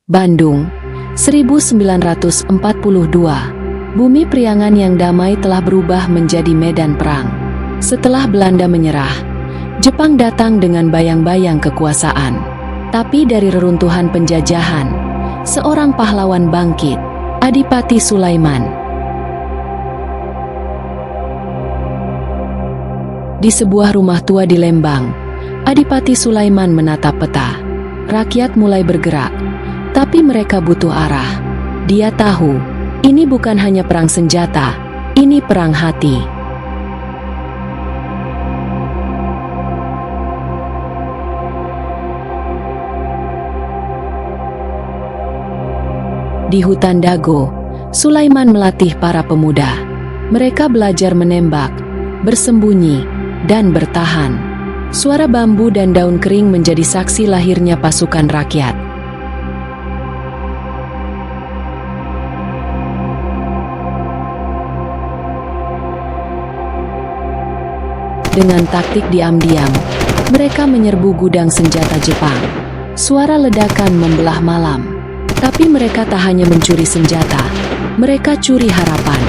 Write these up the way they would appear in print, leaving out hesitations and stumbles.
Bandung, 1942. Bumi Priangan yang damai telah berubah menjadi medan perang. Setelah Belanda menyerah, Jepang datang dengan bayang-bayang kekuasaan. Tapi dari reruntuhan penjajahan, seorang pahlawan bangkit, Adipati Sulaiman. Di sebuah rumah tua di Lembang, Adipati Sulaiman menatap peta. Rakyat mulai bergerak, tapi mereka butuh arah. Dia tahu, ini bukan hanya perang senjata, ini perang hati. Di hutan Dago, Sulaiman melatih para pemuda. Mereka belajar menembak, bersembunyi, dan bertahan. Suara bambu dan daun kering menjadi saksi lahirnya pasukan rakyat. Dengan taktik diam-diam, mereka menyerbu gudang senjata Jepang. Suara ledakan membelah malam. Tapi mereka tak hanya mencuri senjata, mereka curi harapan.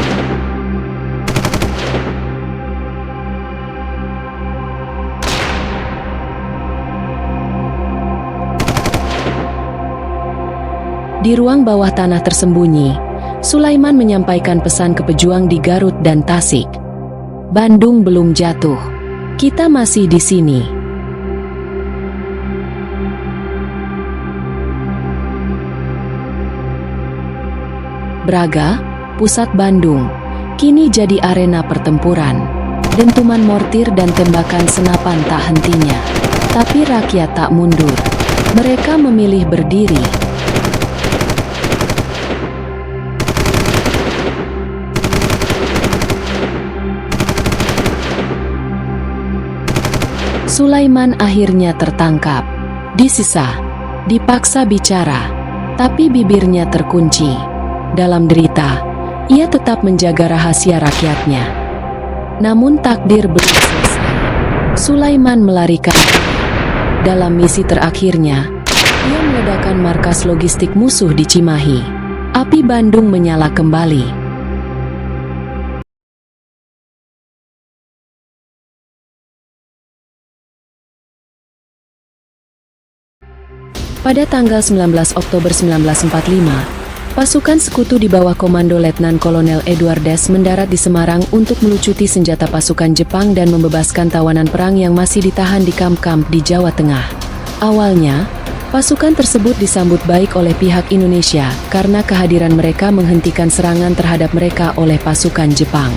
Di ruang bawah tanah tersembunyi, Sulaiman menyampaikan pesan ke pejuang di Garut dan Tasik. Bandung belum jatuh. Kita masih di sini. Braga, pusat Bandung, kini jadi arena pertempuran. Dentuman mortir dan tembakan senapan tak hentinya. Tapi rakyat tak mundur. Mereka memilih berdiri. Sulaiman akhirnya tertangkap, disisa, dipaksa bicara, tapi bibirnya terkunci. Dalam derita, ia tetap menjaga rahasia rakyatnya. Namun takdir belum selesai. Sulaiman melarikan diri. Dalam misi terakhirnya, ia meledakkan markas logistik musuh di Cimahi. Api Bandung menyala kembali. Pada tanggal 19 Oktober 1945, pasukan sekutu di bawah komando Letnan Kolonel Eduardes mendarat di Semarang untuk melucuti senjata pasukan Jepang dan membebaskan tawanan perang yang masih ditahan di kamp-kamp di Jawa Tengah. Awalnya, pasukan tersebut disambut baik oleh pihak Indonesia karena kehadiran mereka menghentikan serangan terhadap mereka oleh pasukan Jepang.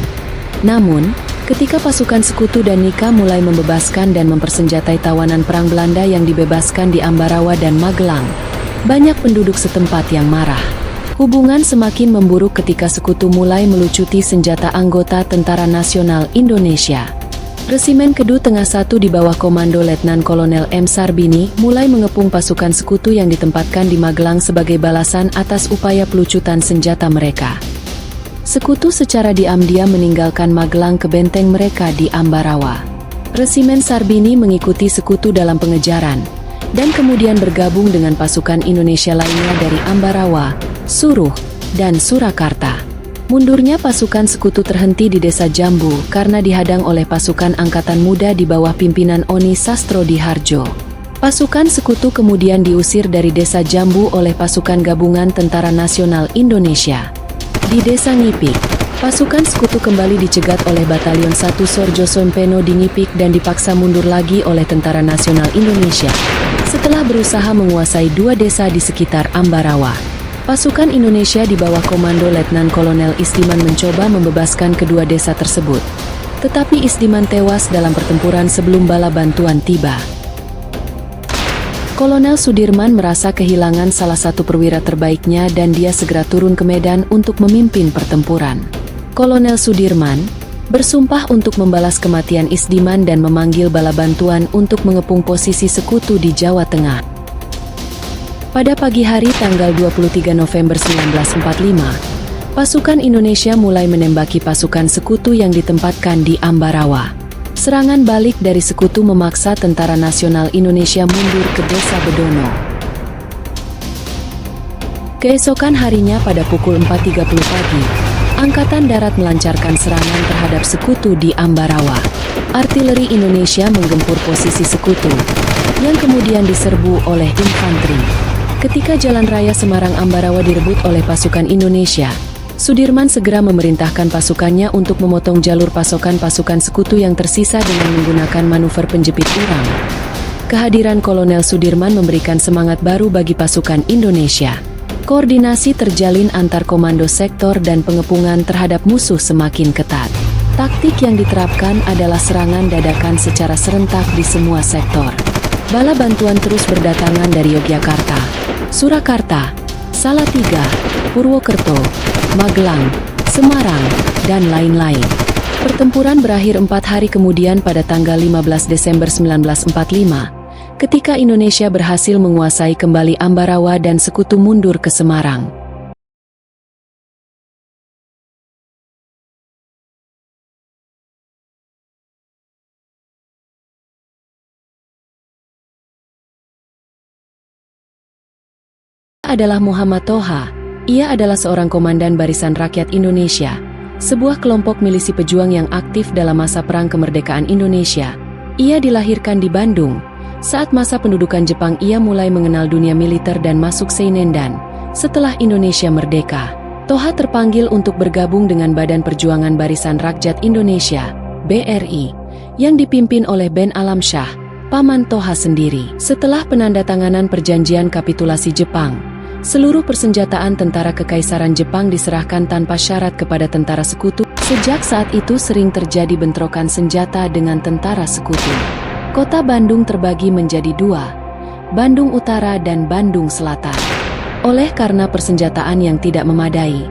Namun, ketika pasukan sekutu dan Nika mulai membebaskan dan mempersenjatai tawanan perang Belanda yang dibebaskan di Ambarawa dan Magelang, banyak penduduk setempat yang marah. Hubungan semakin memburuk ketika sekutu mulai melucuti senjata anggota Tentara Nasional Indonesia. Resimen Kedu Tengah 1 di bawah komando Letnan Kolonel M. Sarbini mulai mengepung pasukan sekutu yang ditempatkan di Magelang sebagai balasan atas upaya pelucutan senjata mereka. Sekutu secara diam-diam meninggalkan Magelang ke benteng mereka di Ambarawa. Resimen Sarbini mengikuti sekutu dalam pengejaran, dan kemudian bergabung dengan pasukan Indonesia lainnya dari Ambarawa, Suruh, dan Surakarta. Mundurnya pasukan sekutu terhenti di Desa Jambu karena dihadang oleh pasukan angkatan muda di bawah pimpinan Oni Sastrodihardjo. Pasukan sekutu kemudian diusir dari Desa Jambu oleh pasukan gabungan Tentara Nasional Indonesia. Di Desa Ngipik, pasukan sekutu kembali dicegat oleh Batalion 1 Sorjo Sompeno di Ngipik dan dipaksa mundur lagi oleh Tentara Nasional Indonesia. Setelah berusaha menguasai 2 desa di sekitar Ambarawa, pasukan Indonesia di bawah komando Letnan Kolonel Isdiman mencoba membebaskan kedua desa tersebut. Tetapi Isdiman tewas dalam pertempuran sebelum bala bantuan tiba. Kolonel Sudirman merasa kehilangan salah satu perwira terbaiknya dan dia segera turun ke medan untuk memimpin pertempuran. Kolonel Sudirman bersumpah untuk membalas kematian Isdiman dan memanggil bala bantuan untuk mengepung posisi sekutu di Jawa Tengah. Pada pagi hari tanggal 23 November 1945, pasukan Indonesia mulai menembaki pasukan sekutu yang ditempatkan di Ambarawa. Serangan balik dari sekutu memaksa Tentara Nasional Indonesia mundur ke Desa Bedono. Keesokan harinya pada pukul 4.30 pagi, Angkatan Darat melancarkan serangan terhadap sekutu di Ambarawa. Artileri Indonesia menggempur posisi sekutu, yang kemudian diserbu oleh infanteri. Ketika jalan raya Semarang-Ambarawa direbut oleh pasukan Indonesia, Sudirman segera memerintahkan pasukannya untuk memotong jalur pasokan pasukan sekutu yang tersisa dengan menggunakan manuver penjepit urang. Kehadiran Kolonel Sudirman memberikan semangat baru bagi pasukan Indonesia. Koordinasi terjalin antar komando sektor dan pengepungan terhadap musuh semakin ketat. Taktik yang diterapkan adalah serangan dadakan secara serentak di semua sektor. Bala bantuan terus berdatangan dari Yogyakarta, Surakarta, Salatiga, Purwokerto, Magelang, Semarang, dan lain-lain. Pertempuran berakhir 4 hari kemudian pada tanggal 15 Desember 1945, ketika Indonesia berhasil menguasai kembali Ambarawa dan sekutu mundur ke Semarang. Adalah Muhammad Toha. Ia adalah seorang komandan Barisan Rakyat Indonesia, sebuah kelompok milisi pejuang yang aktif dalam masa Perang Kemerdekaan Indonesia. Ia dilahirkan di Bandung. Saat masa pendudukan Jepang ia mulai mengenal dunia militer dan masuk Seinendan. Setelah Indonesia merdeka, Toha terpanggil untuk bergabung dengan Badan Perjuangan Barisan Rakyat Indonesia, BRI, yang dipimpin oleh Ben Alamsyah, paman Toha sendiri. Setelah penandatanganan perjanjian kapitulasi Jepang, seluruh persenjataan tentara Kekaisaran Jepang diserahkan tanpa syarat kepada tentara sekutu. Sejak saat itu sering terjadi bentrokan senjata dengan tentara sekutu. Kota Bandung terbagi menjadi 2, Bandung Utara dan Bandung Selatan. Oleh karena persenjataan yang tidak memadai,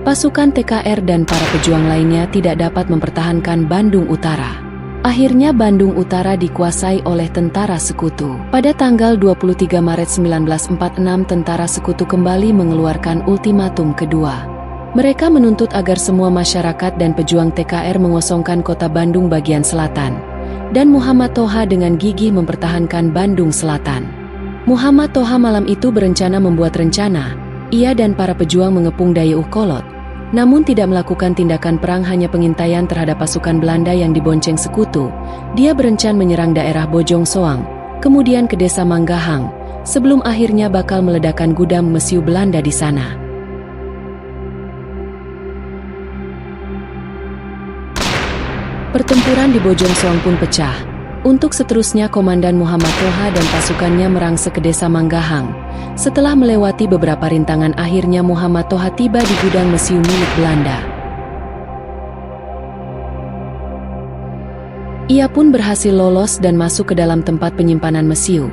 pasukan TKR dan para pejuang lainnya tidak dapat mempertahankan Bandung Utara. Akhirnya Bandung Utara dikuasai oleh tentara sekutu. Pada tanggal 23 Maret 1946 tentara sekutu kembali mengeluarkan ultimatum kedua. Mereka menuntut agar semua masyarakat dan pejuang TKR mengosongkan kota Bandung bagian selatan, dan Muhammad Toha dengan gigih mempertahankan Bandung Selatan. Muhammad Toha malam itu berencana membuat rencana. Ia dan para pejuang mengepung Dayeuhkolot, namun tidak melakukan tindakan perang, hanya pengintaian terhadap pasukan Belanda yang dibonceng sekutu. Dia berencana menyerang daerah Bojong Soang, kemudian ke desa Manggahang, sebelum akhirnya bakal meledakkan gudang mesiu Belanda di sana. Pertempuran di Bojong Soang pun pecah. Untuk seterusnya Komandan Muhammad Toha dan pasukannya merangsek ke desa Manggahang. Setelah melewati beberapa rintangan, akhirnya Muhammad Toha tiba di gudang mesiu milik Belanda. Ia pun berhasil lolos dan masuk ke dalam tempat penyimpanan mesiu.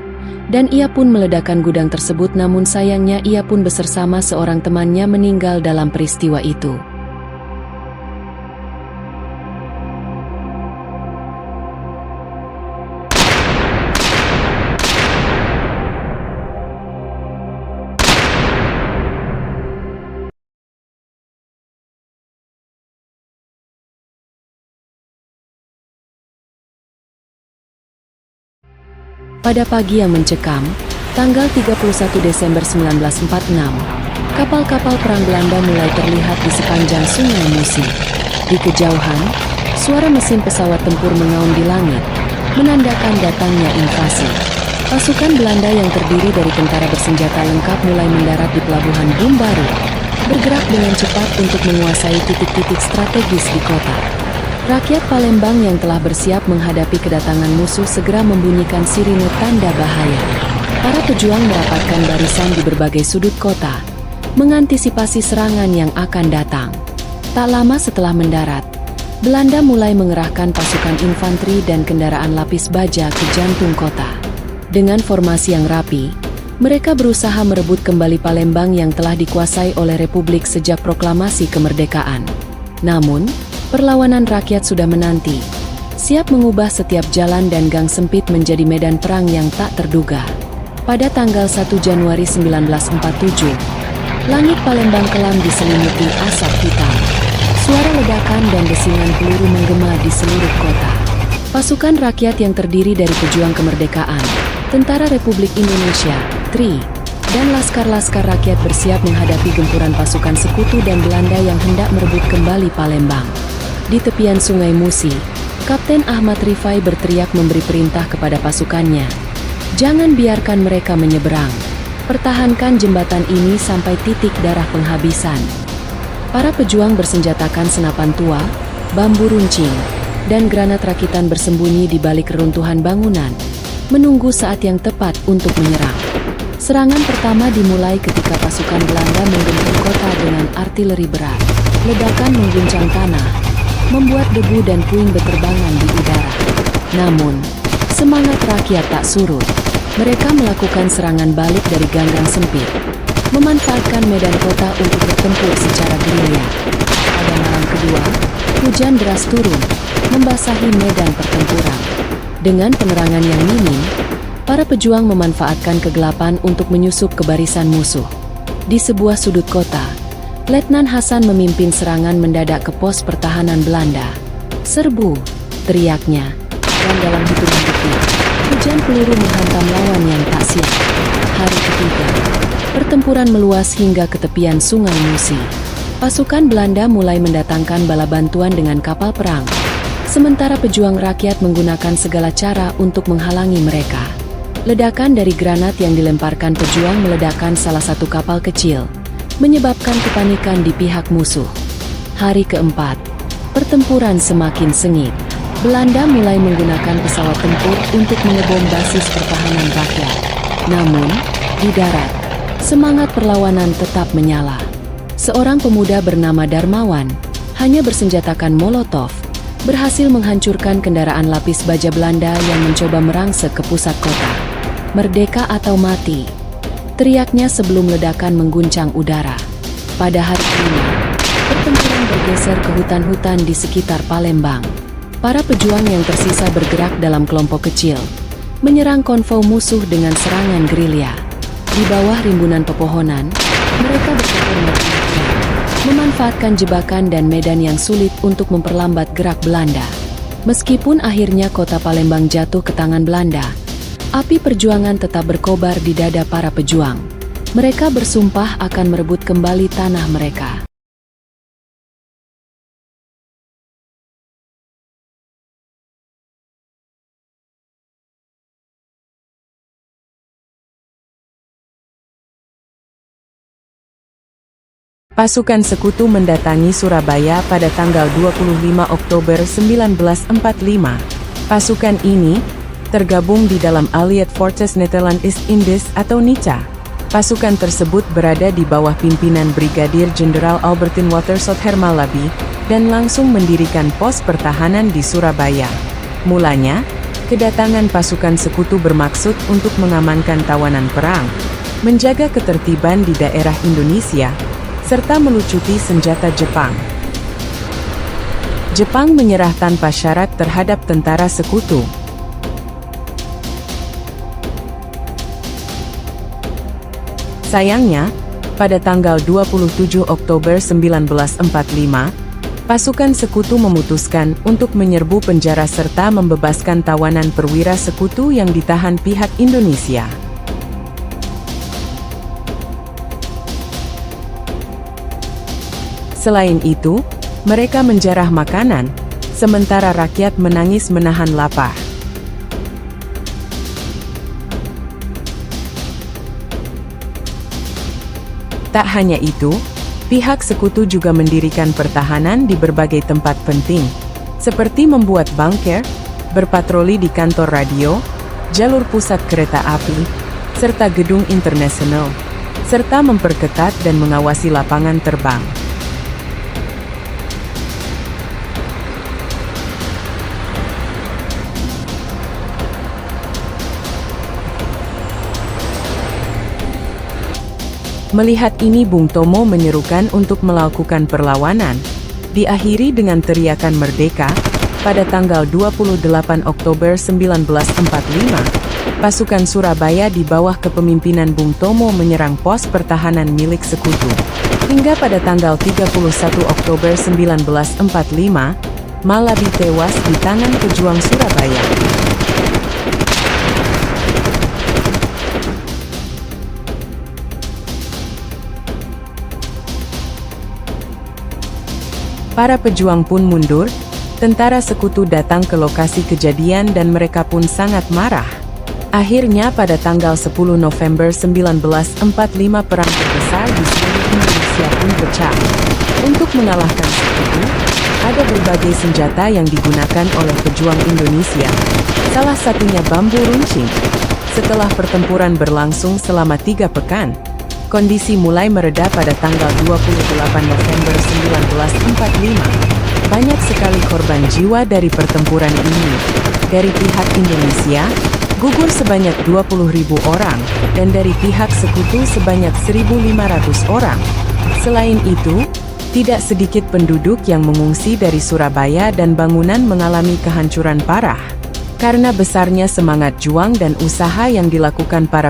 Dan ia pun meledakkan gudang tersebut, namun sayangnya ia pun bersama seorang temannya meninggal dalam peristiwa itu. Pada pagi yang mencekam, tanggal 31 Desember 1946, kapal-kapal perang Belanda mulai terlihat di sepanjang Sungai Musi. Di kejauhan, suara mesin pesawat tempur mengaum di langit, menandakan datangnya invasi. Pasukan Belanda yang terdiri dari tentara bersenjata lengkap mulai mendarat di pelabuhan Bumbaru, bergerak dengan cepat untuk menguasai titik-titik strategis di kota. Rakyat Palembang yang telah bersiap menghadapi kedatangan musuh segera membunyikan sirine tanda bahaya. Para pejuang merapatkan barisan di berbagai sudut kota, mengantisipasi serangan yang akan datang. Tak lama setelah mendarat, Belanda mulai mengerahkan pasukan infanteri dan kendaraan lapis baja ke jantung kota. Dengan formasi yang rapi, mereka berusaha merebut kembali Palembang yang telah dikuasai oleh Republik sejak proklamasi kemerdekaan. Namun, perlawanan rakyat sudah menanti, siap mengubah setiap jalan dan gang sempit menjadi medan perang yang tak terduga. Pada tanggal 1 Januari 1947, langit Palembang kelam diselimuti asap hitam. Suara ledakan dan desingan peluru menggema di seluruh kota. Pasukan rakyat yang terdiri dari pejuang kemerdekaan, Tentara Republik Indonesia, TRI, dan laskar-laskar rakyat bersiap menghadapi gempuran pasukan sekutu dan Belanda yang hendak merebut kembali Palembang. Di tepian Sungai Musi, Kapten Ahmad Rifai berteriak memberi perintah kepada pasukannya. Jangan biarkan mereka menyeberang. Pertahankan jembatan ini sampai titik darah penghabisan. Para pejuang bersenjatakan senapan tua, bambu runcing, dan granat rakitan bersembunyi di balik reruntuhan bangunan, menunggu saat yang tepat untuk menyerang. Serangan pertama dimulai ketika pasukan Belanda menggempur kota dengan artileri berat. Ledakan mengguncang tanah, membuat debu dan puing berterbangan di udara. Namun, semangat rakyat tak surut. Mereka melakukan serangan balik dari ganggang sempit, memanfaatkan medan kota untuk bertempur secara gerilya. Pada malam kedua, hujan deras turun, membasahi medan pertempuran. Dengan penerangan yang minim, para pejuang memanfaatkan kegelapan untuk menyusup ke barisan musuh. Di sebuah sudut kota, Letnan Hasan memimpin serangan mendadak ke pos pertahanan Belanda. "Serbu!" teriaknya, dan dalam hitungan detik, hujan peluru menghantam lawan yang tak siap. Hari ketiga, pertempuran meluas hingga ke tepian Sungai Musi. Pasukan Belanda mulai mendatangkan bala bantuan dengan kapal perang, sementara pejuang rakyat menggunakan segala cara untuk menghalangi mereka. Ledakan dari granat yang dilemparkan pejuang meledakkan salah satu kapal kecil, menyebabkan kepanikan di pihak musuh. Hari keempat, pertempuran semakin sengit. Belanda mulai menggunakan pesawat tempur untuk mengebom basis pertahanan rakyat. Namun, di darat, semangat perlawanan tetap menyala. Seorang pemuda bernama Darmawan, hanya bersenjatakan molotov, berhasil menghancurkan kendaraan lapis baja Belanda yang mencoba merangsek ke pusat kota. "Merdeka atau mati!" teriaknya sebelum ledakan mengguncang udara. Pada hari kelima, pertempuran bergeser ke hutan-hutan di sekitar Palembang. Para pejuang yang tersisa bergerak dalam kelompok kecil, menyerang konvoi musuh dengan serangan gerilya. Di bawah rimbunan pepohonan, mereka bertempur berkelompok, memanfaatkan jebakan dan medan yang sulit untuk memperlambat gerak Belanda. Meskipun akhirnya kota Palembang jatuh ke tangan Belanda, api perjuangan tetap berkobar di dada para pejuang. Mereka bersumpah akan merebut kembali tanah mereka. Pasukan sekutu mendatangi Surabaya pada tanggal 25 Oktober 1945. Pasukan ini tergabung di dalam Allied Forces Nederland East-Indies atau NICA. Pasukan tersebut berada di bawah pimpinan Brigadir Jenderal Albertine Watersot Hermalabi dan langsung mendirikan pos pertahanan di Surabaya. Mulanya, kedatangan pasukan sekutu bermaksud untuk mengamankan tawanan perang, menjaga ketertiban di daerah Indonesia, serta melucuti senjata Jepang. Jepang menyerah tanpa syarat terhadap tentara sekutu. Sayangnya, pada tanggal 27 Oktober 1945, pasukan sekutu memutuskan untuk menyerbu penjara serta membebaskan tawanan perwira sekutu yang ditahan pihak Indonesia. Selain itu, mereka menjarah makanan, sementara rakyat menangis menahan lapar. Tak hanya itu, pihak sekutu juga mendirikan pertahanan di berbagai tempat penting, seperti membuat bunker, berpatroli di kantor radio, jalur pusat kereta api, serta gedung internasional, serta memperketat dan mengawasi lapangan terbang. Melihat ini, Bung Tomo menyerukan untuk melakukan perlawanan, diakhiri dengan teriakan merdeka. Pada tanggal 28 Oktober 1945, pasukan Surabaya di bawah kepemimpinan Bung Tomo menyerang pos pertahanan milik sekutu. Hingga pada tanggal 31 Oktober 1945, Malabi tewas di tangan pejuang Surabaya. Para pejuang pun mundur. Tentara sekutu datang ke lokasi kejadian dan mereka pun sangat marah. Akhirnya pada tanggal 10 November 1945 perang terbesar di seluruh Indonesia pun pecah. Untuk mengalahkan sekutu, ada berbagai senjata yang digunakan oleh pejuang Indonesia. Salah satunya bambu runcing. Setelah pertempuran berlangsung selama 3 pekan, kondisi mulai mereda pada tanggal 28 November 1945. Banyak sekali korban jiwa dari pertempuran ini. Dari pihak Indonesia, gugur sebanyak 20.000 orang, dan dari pihak sekutu sebanyak 1.500 orang. Selain itu, tidak sedikit penduduk yang mengungsi dari Surabaya dan bangunan mengalami kehancuran parah. Karena besarnya semangat juang dan usaha yang dilakukan para